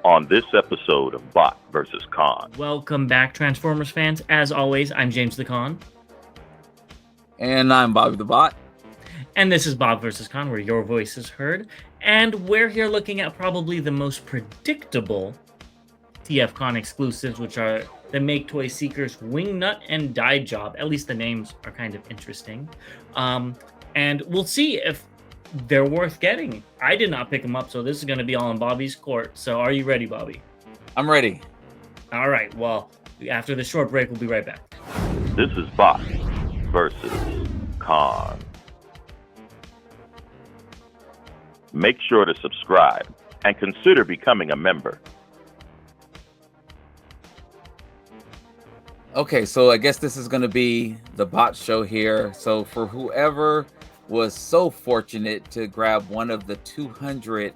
on this episode of Bot vs. Con. Welcome back, Transformers fans. As always, I'm James the Con. And I'm Bobby the Bot. And this is Bob vs. Con, where your voice is heard. And we're here looking at probably the most predictable TFCon exclusives, which are the Maketoys Seekers Wingnut and Die Job. At least the names are kind of interesting. And we'll see if they're worth getting. I did not pick them up, so this is going to be all in Bobby's court. So are you ready, Bobby? I'm ready. All right. Well, after the short break, we'll be right back. This is Bot versus Con. Make sure to subscribe and consider becoming a member. Okay, so I guess this is going to be the Bot show here. So for whoever was so fortunate to grab one of the 200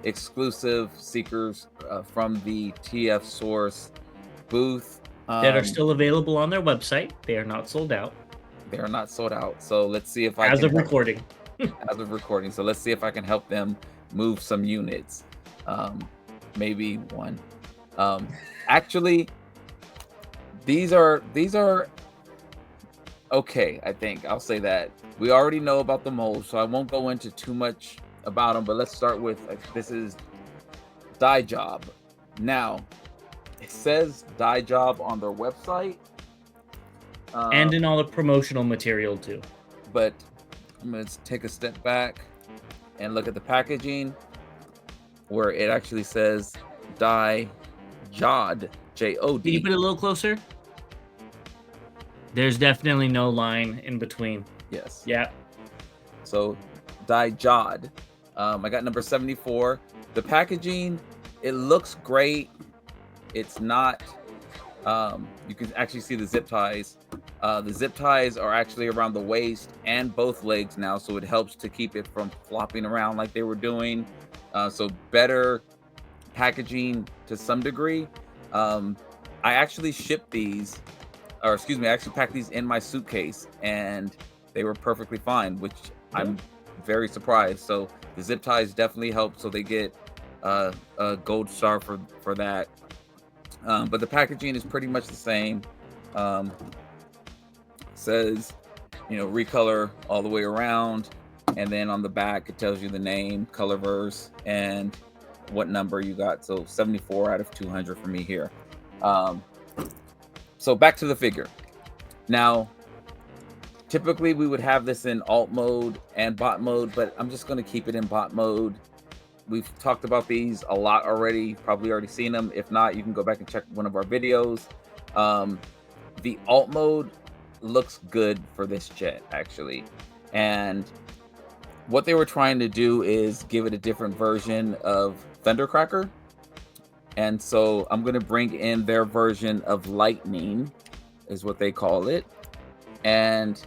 exclusive Seekers from the TF Source booth that are still available on their website. They are not sold out. They are not sold out. So let's see if I as of recording. As of recording. So let's see if I can help them move some units. Maybe one. Actually, these are okay. I think I'll say that. We already know about the mold, so I won't go into too much about them, but let's start with this is Die Job. Now, it says Die Job on their website. And in all the promotional material too. But I'm going to take a step back and look at the packaging where it actually says Die Jod, J-O-D. Can you put it a little closer? There's definitely no line in between. Yes. Yeah. So Die Jod. I got number 74. The packaging, it looks great. It's not, you can actually see the zip ties. The zip ties are actually around the waist and both legs now, so it helps to keep it from flopping around like they were doing. So better packaging to some degree. I actually shipped these, I actually packed these in my suitcase and they were perfectly fine, which I'm very surprised. So the zip ties definitely help, so they get a gold star for that. But the packaging is pretty much the same. Says, recolor all the way around, and then on the back it tells you the name, color verse, and what number you got. So 74 out of 200 for me here. So back to the figure. Now, typically we would have this in alt mode and bot mode, but I'm just going to keep it in bot mode. We've talked about these a lot already, probably already seen them. If not, you can go back and check one of our videos. The alt mode looks good for this jet, actually. And what they were trying to do is give it a different version of Thundercracker. And so I'm going to bring in their version of Lightning, is what they call it. And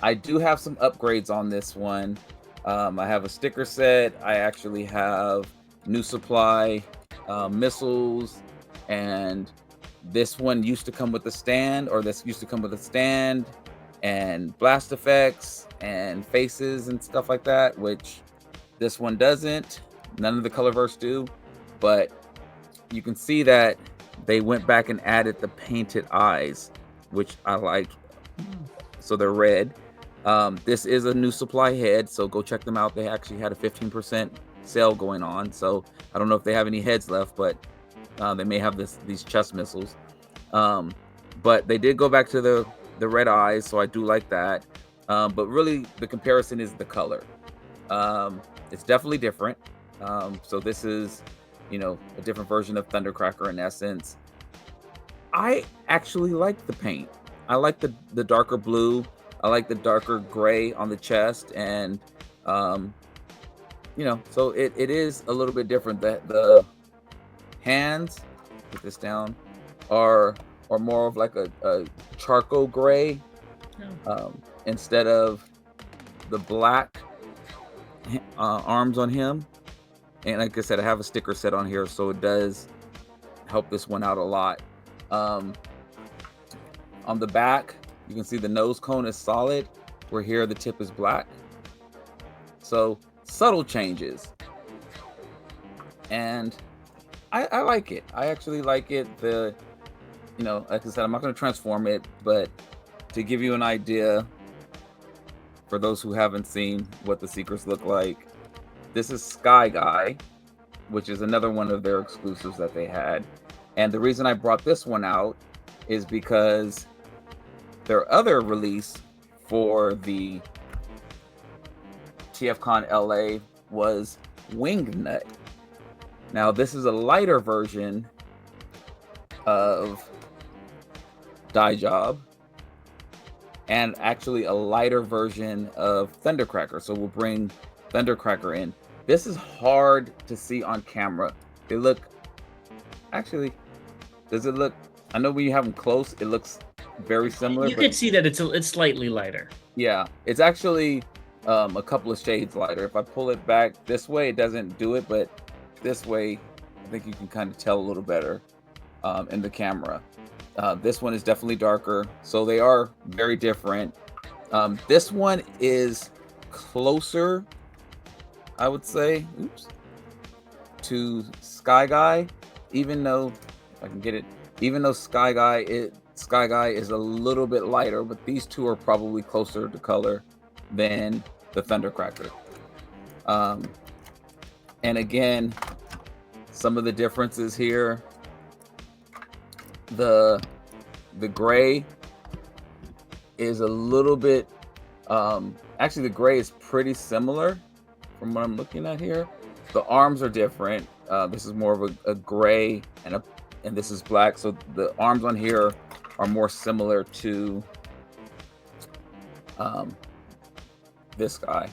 I do have some upgrades on this one. I have a sticker set. I actually have new supply missiles, and this one used to come with a stand, and blast effects and faces and stuff like that, which this one doesn't. None of the colorverse do, but you can see that they went back and added the painted eyes, which I like. So they're red. This is a new supply head, so go check them out. They actually had a 15% sale going on, so I don't know if they have any heads left, but they may have these chest missiles. But they did go back to the red eyes, so I do like that. But really, the comparison is the color. It's definitely different. So this is, a different version of Thundercracker in essence. I actually like the paint. I like the darker blue. I like the darker gray on the chest, and so it is a little bit different. That the hands, put this down, are more of like a charcoal gray, instead of the black arms on him. And like I said, I have a sticker set on here, so it does help this one out a lot. On the back, you can see the nose cone is solid, where here the tip is black. So subtle changes. And I like it. I actually like it. Like I said, I'm not going to transform it, but to give you an idea, for those who haven't seen what the Seekers look like, this is Sky Guy, which is another one of their exclusives that they had. And the reason I brought this one out is because their other release for the TFCon LA was Wingnut. Now, this is a lighter version of Dye Job, and actually a lighter version of Thundercracker. So we'll bring Thundercracker in. This is hard to see on camera. They look, actually, does it look, I know when you have them close, it looks very similar. You could see that it's slightly lighter. Yeah, it's actually a couple of shades lighter. If I pull it back this way, it doesn't do it, but this way, I think you can kind of tell a little better in the camera. This one is definitely darker, so they are very different. This one is closer, I would say, to Sky Guy, even though, if I can get it, even though Sky Guy is a little bit lighter, but these two are probably closer to color than the Thundercracker. And again, some of the differences here, the gray is a little bit, actually the gray is pretty similar from what I'm looking at here. The arms are different. This is more of a gray, and this is black. So the arms on here are more similar to this guy.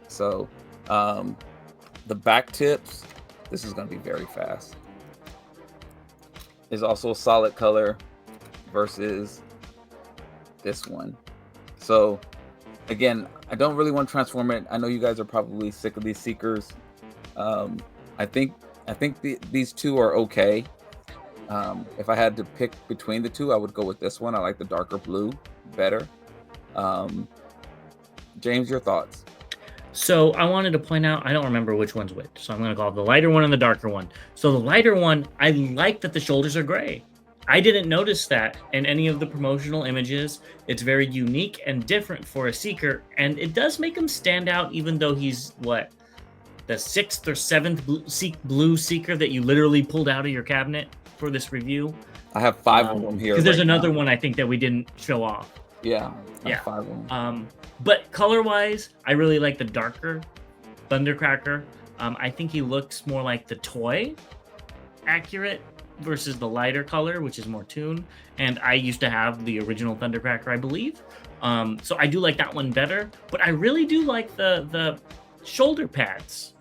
So the back tips, this is going to be very fast, is also a solid color versus this one. So again, I don't really want to transform it. I know you guys are probably sick of these Seekers. I think these two are okay. If I had to pick between the two, I would go with this one. I like the darker blue better. James, your thoughts? So I wanted to point out, I don't remember which one's which, so I'm going to call it the lighter one and the darker one. So the lighter one, I like that the shoulders are gray. I didn't notice that in any of the promotional images. It's very unique and different for a Seeker, and it does make him stand out, even though he's, what, the 6th or 7th blue Seeker that you literally pulled out of your cabinet for this review. I have 5 of them here. Because there's another one I think that we didn't show off. Yeah, yeah. 5 of them. But color-wise, I really like the darker Thundercracker. I think he looks more like the toy accurate versus the lighter color, which is more tuned. And I used to have the original Thundercracker, I believe. So I do like that one better. But I really do like the shoulder pads.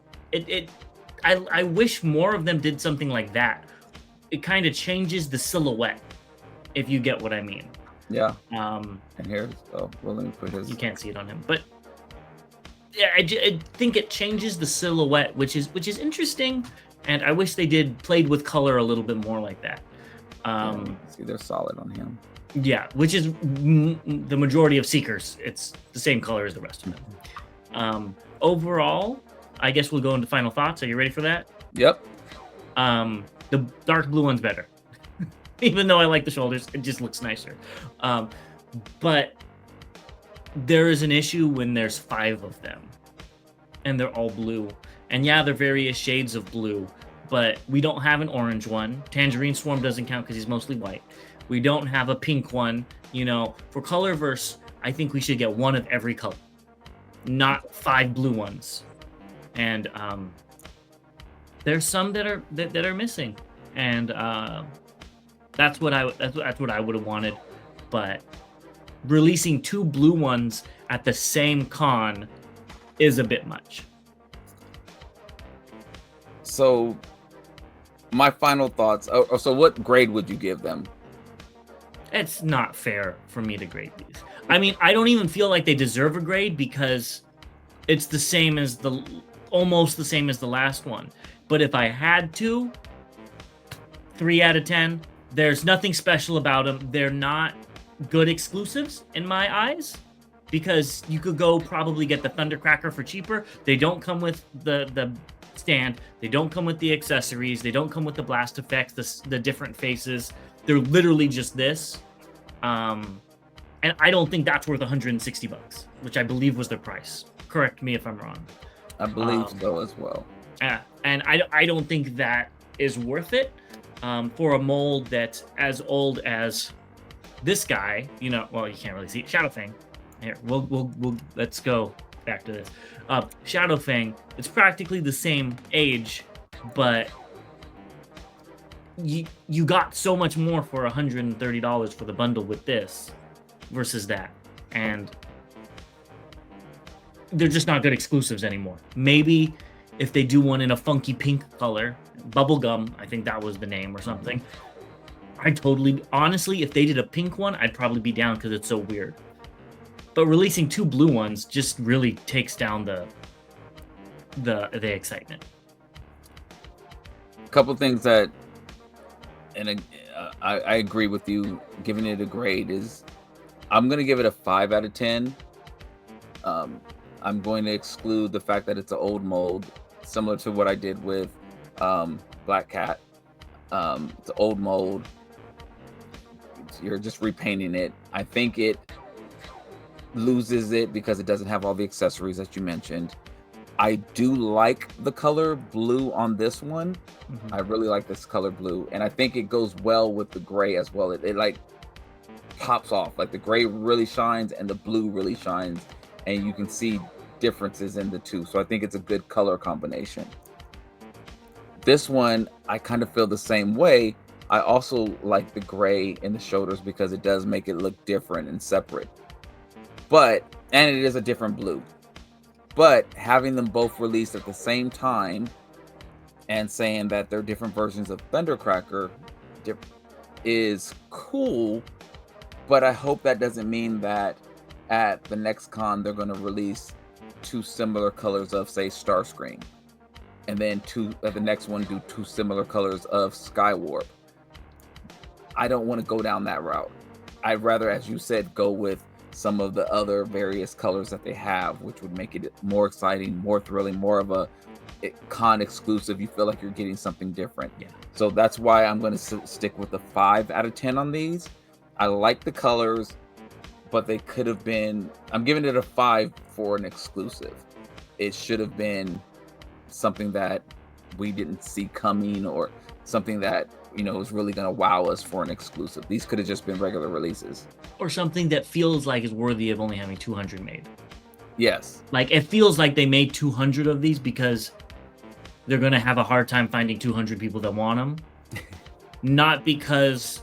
I wish more of them did something like that. It kind of changes the silhouette, if you get what I mean. Yeah. And here's, well, let me put his. You can't see it on him, but yeah, I think it changes the silhouette, which is interesting, and I wish they played with color a little bit more like that. See, they're solid on him. Yeah, which is the majority of Seekers. It's the same color as the rest of them. Overall, I guess we'll go into final thoughts. Are you ready for that? Yep. The dark blue one's better. Even though I like the shoulders, it just looks nicer. But there is an issue when there's 5 of them and they're all blue. And yeah, they're various shades of blue, but we don't have an orange one. Tangerine Swarm doesn't count because he's mostly white. We don't have a pink one. You know, for Colorverse, I think we should get one of every color, not 5 blue ones. And there's some that are missing. And that's what I would have wanted, but releasing 2 blue ones at the same con is a bit much. So, my final thoughts. So, what grade would you give them? It's not fair for me to grade these. I mean, I don't even feel like they deserve a grade because it's the same as almost the same as the last one. But if I had to, 3 out of 10. There's nothing special about them. They're not good exclusives in my eyes, because you could go probably get the Thundercracker for cheaper. They don't come with the stand. They don't come with the accessories. They don't come with the blast effects, the different faces. They're literally just this. And I don't think that's worth $160, which I believe was their price. Correct me if I'm wrong. I believe so as well. And I don't think that is worth it for a mold that's as old as this guy. You know, well, you can't really see it. Shadowfang. Here, we'll let's go back to this. Shadowfang. It's practically the same age, but you got so much more for $130 for the bundle with this versus that, and they're just not good exclusives anymore. Maybe if they do one in a funky pink color, bubblegum, I think that was the name or something. Honestly, if they did a pink one, I'd probably be down because it's so weird. But releasing 2 blue ones just really takes down the excitement. A couple things that, and I agree with you, giving it a grade is, I'm going to give it a 5 out of 10. I'm going to exclude the fact that it's an old mold, similar to what I did with Black Cat. It's an old mold. You're just repainting it. I think it loses it because it doesn't have all the accessories that you mentioned. I do like the color blue on this one. I really like this color blue, and I think it goes well with the gray as well. It like pops off. Like the gray really shines and the blue really shines, and you can see differences in the two. So I think it's a good color combination. This one, I kind of feel the same way. I also like the gray in the shoulders because it does make it look different and separate. And it is a different blue. But having them both released at the same time and saying that they're different versions of Thundercracker is cool. But I hope that doesn't mean that at the next con they're going to release 2 similar colors of, say, Starscream, and then the next one do 2 similar colors of Skywarp. I don't want to go down that route. I'd rather, as you said, go with some of the other various colors that they have, which would make it more exciting, more thrilling, more of a con exclusive. You feel like you're getting something different. Yeah. So that's why I'm going to stick with the 5 out of 10 on these. I like the colors, but they could have been, I'm giving it a 5 for an exclusive. It should have been something that we didn't see coming, or something that, you know, is really going to wow us for an exclusive. These could have just been regular releases. Or something that feels like is worthy of only having 200 made. Yes. Like, it feels like they made 200 of these because they're going to have a hard time finding 200 people that want them. Not because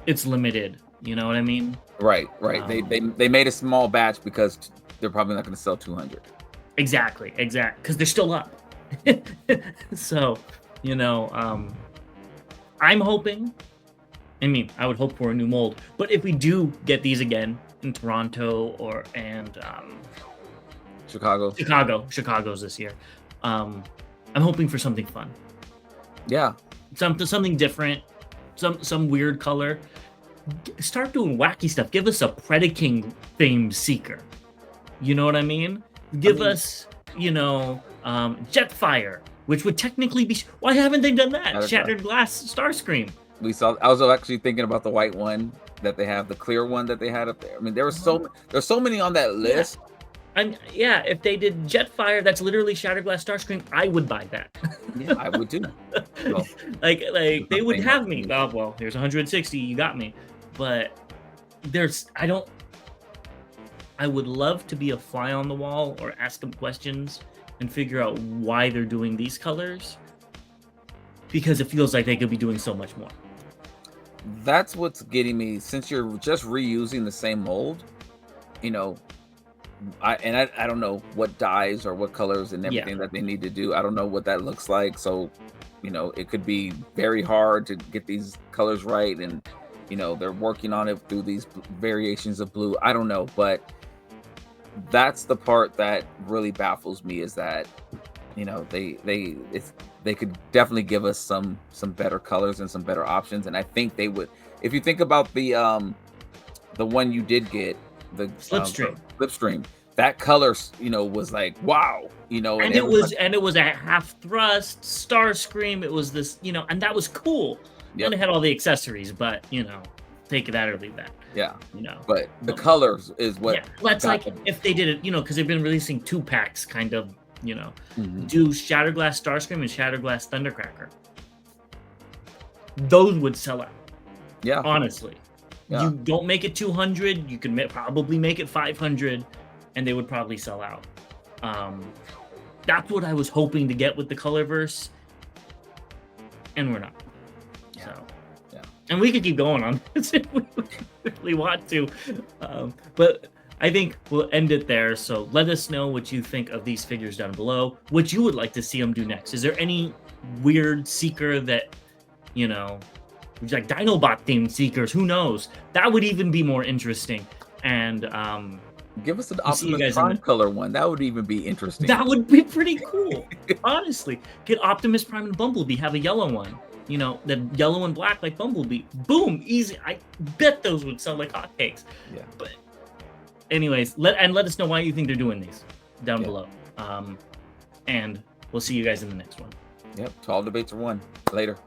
it's limited. You know what I mean? Right. They made a small batch because they're probably not going to sell 200. Exactly. Because they're still up. So, you know, I'm hoping, I would hope for a new mold, but if we do get these again in Toronto and Chicago's this year, I'm hoping for something fun. Yeah. Something different, some weird color. Start doing wacky stuff. Give us a Predaking themed Seeker. You know what I mean? Give us, you know, Jetfire, which would technically be. Why haven't they done that? Shattered Glass Starscream. I was actually thinking about the white one that they have, the clear one that they had up there. I mean, there's so many on that list. Yeah, if they did Jetfire, that's literally Shattered Glass Starscream, I would buy that. Yeah, I would too. Well, like they would have me. Oh well, here's 160. You got me. But I would love to be a fly on the wall or ask them questions and figure out why they're doing these colors, because it feels like they could be doing so much more. That's what's getting me, since you're just reusing the same mold, you know. I don't know what dyes or what colors and everything that they need to do. I don't know what that looks like. So, you know, it could be very hard to get these colors right. And, you know, they're working on it through these variations of blue. I don't know. But that's the part that really baffles me, is that, you know, they could definitely give us some better colors and some better options. And I think they would. If you think about the one you did get, the Slipstream. that color, was like, wow, and it was a half thrust Starscream. It was this, and that was cool. Yep. And it had all the accessories, but take that or leave that. Yeah. But the colors is what. Yeah. That's like if they did it, because they've been releasing 2-packs, kind of, Mhm. do Shatterglass Starscream and Shatterglass Thundercracker. Those would sell out. Yeah. Honestly. Yeah. You don't make it 200, you can probably make it 500, and they would probably sell out. That's what I was hoping to get with the Colorverse, and we're not. Yeah. So, yeah. And we could keep going on this if we really want to, but I think we'll end it there. So let us know what you think of these figures down below. What you would like to see them do next. Is there any weird Seeker that like Dinobot themed Seekers? Who knows? That would even be more interesting. And give us an Optimus Prime color one. That would even be interesting. That would be pretty cool. Honestly, get Optimus Prime and Bumblebee. Have a yellow one. The yellow and black like Bumblebee. Boom, easy. I bet those would sell like hotcakes. Yeah. But anyways, let us know why you think they're doing these down below. And we'll see you guys in the next one. Yep. 12 debates are won. Later.